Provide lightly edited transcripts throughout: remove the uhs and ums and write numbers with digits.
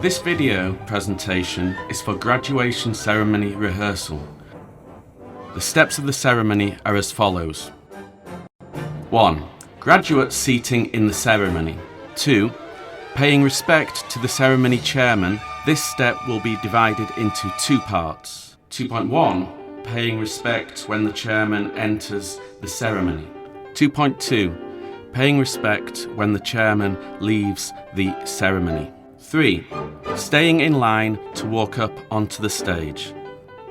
This video presentation is for graduation ceremony rehearsal. The steps of the ceremony are as follows. 1. Graduate seating in the ceremony. 2. Paying respect to the ceremony chairman. This step will be divided into two parts. 2.1. Paying respect when the chairman enters the ceremony. 2.2. Paying respect when the chairman leaves the ceremony. 3. Staying in line to walk up onto the stage.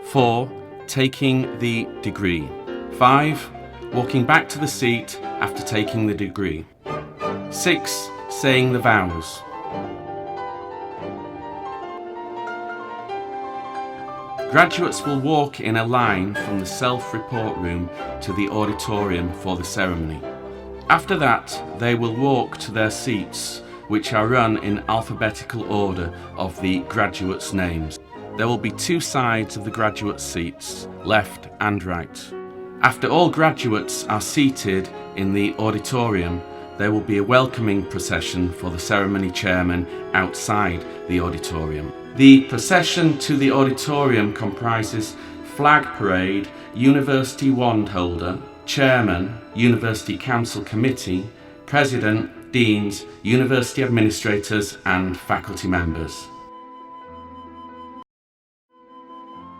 4. Taking the degree. 5. Walking back to the seat after taking the degree. 6. Saying the vows. Graduates will walk in a line from the self-report room to the auditorium for the ceremony. After that, they will walk to their seats, which are run in alphabetical order of the graduates' names. There will be two sides of the graduate seats, left and right. After all graduates are seated in the auditorium, there will be a welcoming procession for the ceremony chairman outside the auditorium. The procession to the auditorium comprises flag parade, university wand holder, chairman, university council committee, president, deans, university administrators and faculty members.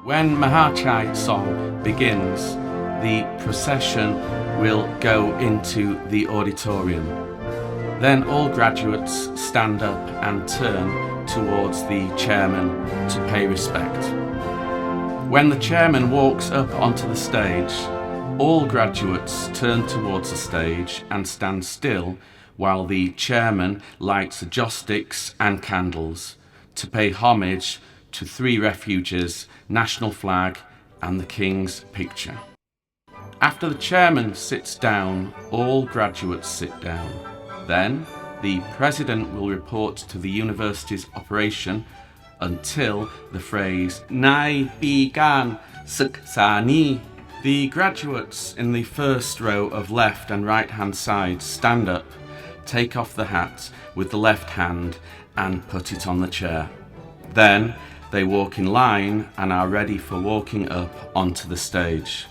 When Mahachai song begins, the procession will go into the auditorium. Then all graduates stand up and turn towards the chairman to pay respect. When the chairman walks up onto the stage, all graduates turn towards the stage and stand still while the chairman lights the joss sticks and candles to pay homage to three refuges, national flag and the King's picture. After the chairman sits down, all graduates sit down. Then the president will report to the university's operation until the phrase Nai Pigan Suksani. The graduates in the first row of left and right hand sides stand up, take off the hat with the left hand and put it on the chair. Then they walk in line and are ready for walking up onto the stage.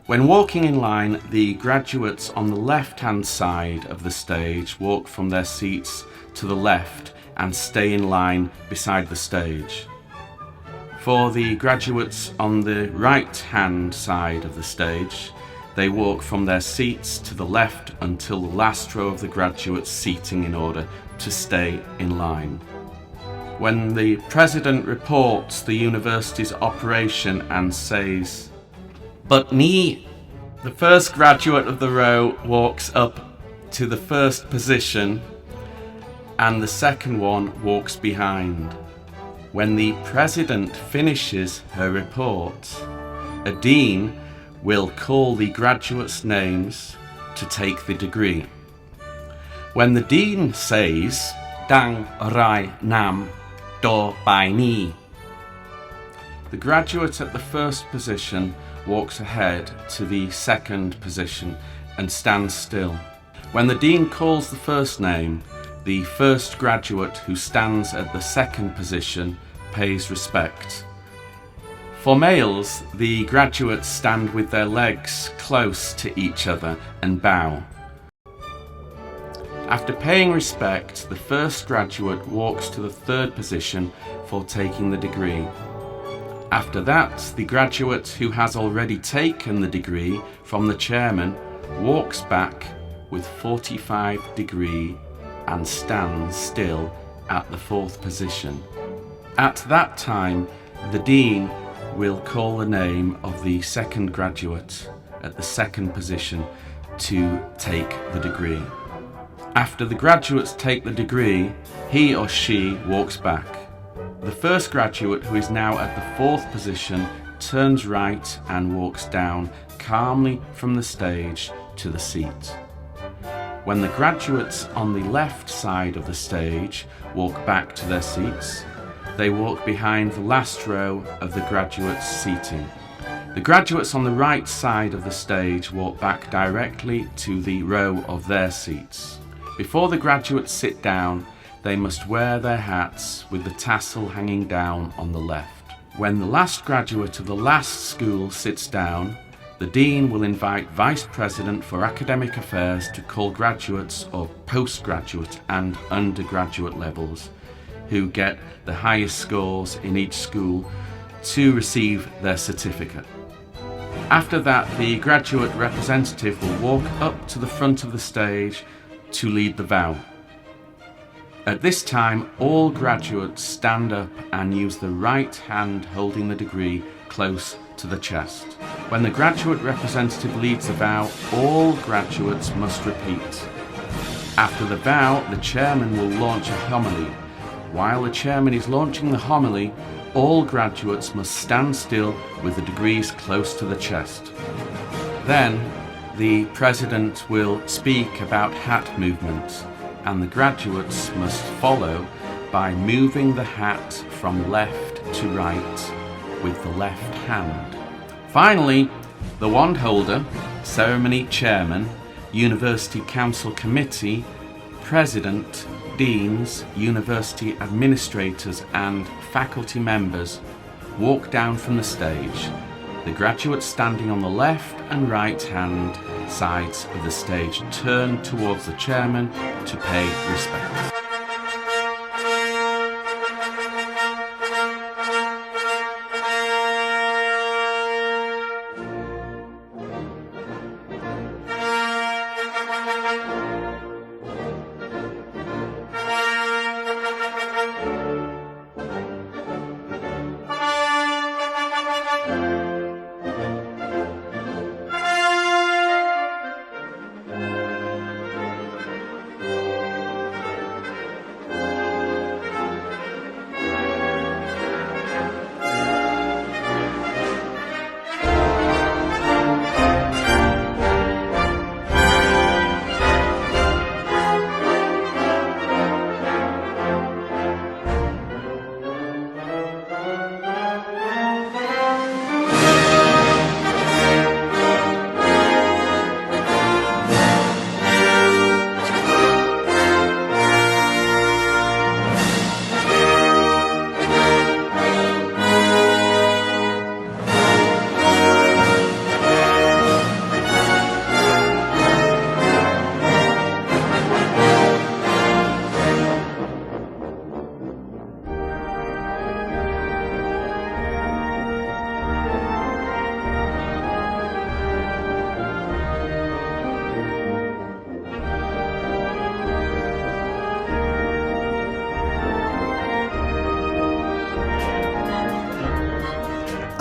When walking in line, the graduates on the left-hand side of the stage walk from their seats to the left and stay in line beside the stage. For the graduates on the right-hand side of the stage, they walk from their seats to the left until the last row of the graduates seating in order to stay in line. When the president reports the university's operation and says, "But me," the first graduate of the row walks up to the first position and the second one walks behind. When the president finishes her report, a dean will call the graduates' names to take the degree. When the dean says, "Dang Rai Nam Do Bai Ni," the graduate at the first position walks ahead to the second position and stands still. When the dean calls the first name, the first graduate who stands at the second position pays respect. For males, the graduates stand with their legs close to each other and bow. After paying respect, the first graduate walks to the third position for taking the degree. After that, the graduate who has already taken the degree from the chairman walks back with 45 degree and stands still at the fourth position. At that time, the dean will call the name of the second graduate at the second position to take the degree. After the graduates take the degree, he or she walks back. The first graduate, who is now at the fourth position, turns right and walks down calmly from the stage to the seat. When the graduates on the left side of the stage walk back to their seats, they walk behind the last row of the graduates' seating. The graduates on the right side of the stage walk back directly to the row of their seats. Before the graduates sit down, they must wear their hats with the tassel hanging down on the left. When the last graduate of the last school sits down, the Dean will invite Vice President for Academic Affairs to call graduates of postgraduate and undergraduate levels who get the highest scores in each school to receive their certificate. After that, the graduate representative will walk up to the front of the stage to lead the vow. At this time, all graduates stand up and use the right hand holding the degree close to the chest. When the graduate representative leads the vow, all graduates must repeat. After the vow, the chairman will launch a homily. While the chairman is launching the homily, all graduates must stand still with the degrees close to the chest. Then, the president will speak about hat movement, and the graduates must follow by moving the hat from left to right with the left hand. Finally, the wand holder, ceremony chairman, University Council Committee, president, deans, university administrators and faculty members walk down from the stage. The graduates standing on the left and right hand sides of the stage turn towards the chairman to pay respect.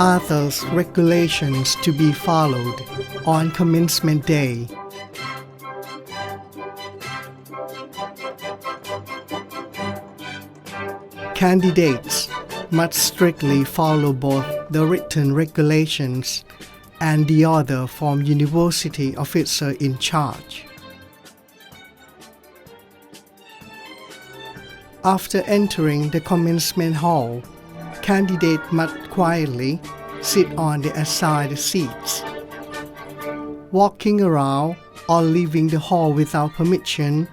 Others regulations to be followed on commencement day. Candidates must strictly follow both the written regulations and the order from university officer in charge. After entering the commencement hall, candidate must quietly sit on the assigned seats. Walking around or leaving the hall without permission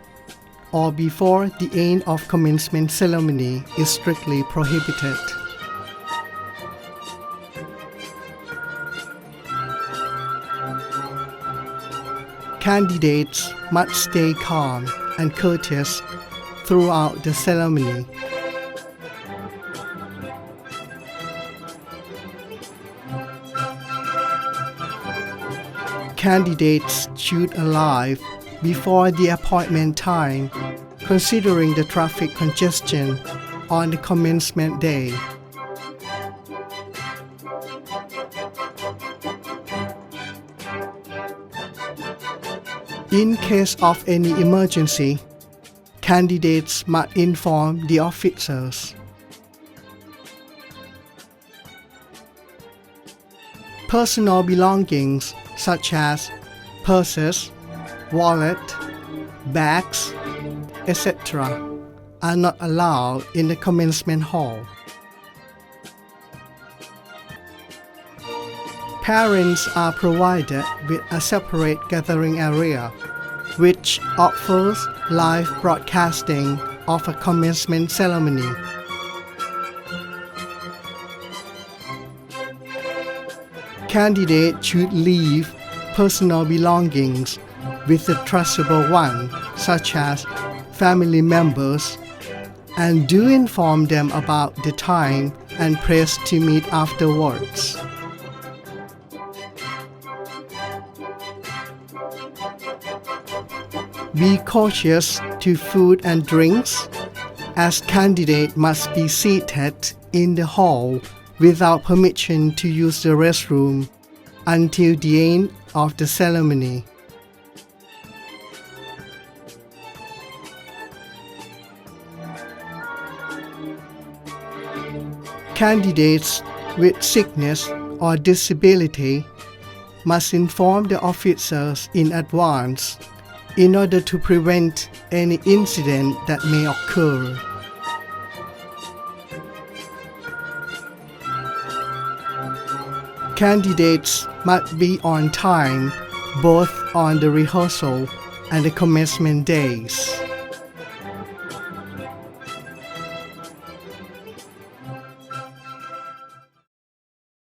or before the end of commencement ceremony is strictly prohibited. Candidates must stay calm and courteous throughout the ceremony. Candidates should arrive before the appointment time, considering the traffic congestion on the commencement day. In case of any emergency, candidates must inform the officers. Personal belongings such as purses, wallet, bags, etc. are not allowed in the commencement hall. Parents are provided with a separate gathering area, which offers live broadcasting of a commencement ceremony. Candidates should leave personal belongings with a trustable one, such as family members, and do inform them about the time and place to meet afterwards. Be cautious to food and drinks, as candidates must be seated in the hall without permission to use the restroom until the end of the ceremony. Candidates with sickness or disability must inform the officers in advance in order to prevent any incident that may occur. Candidates must be on time both on the rehearsal and the commencement days.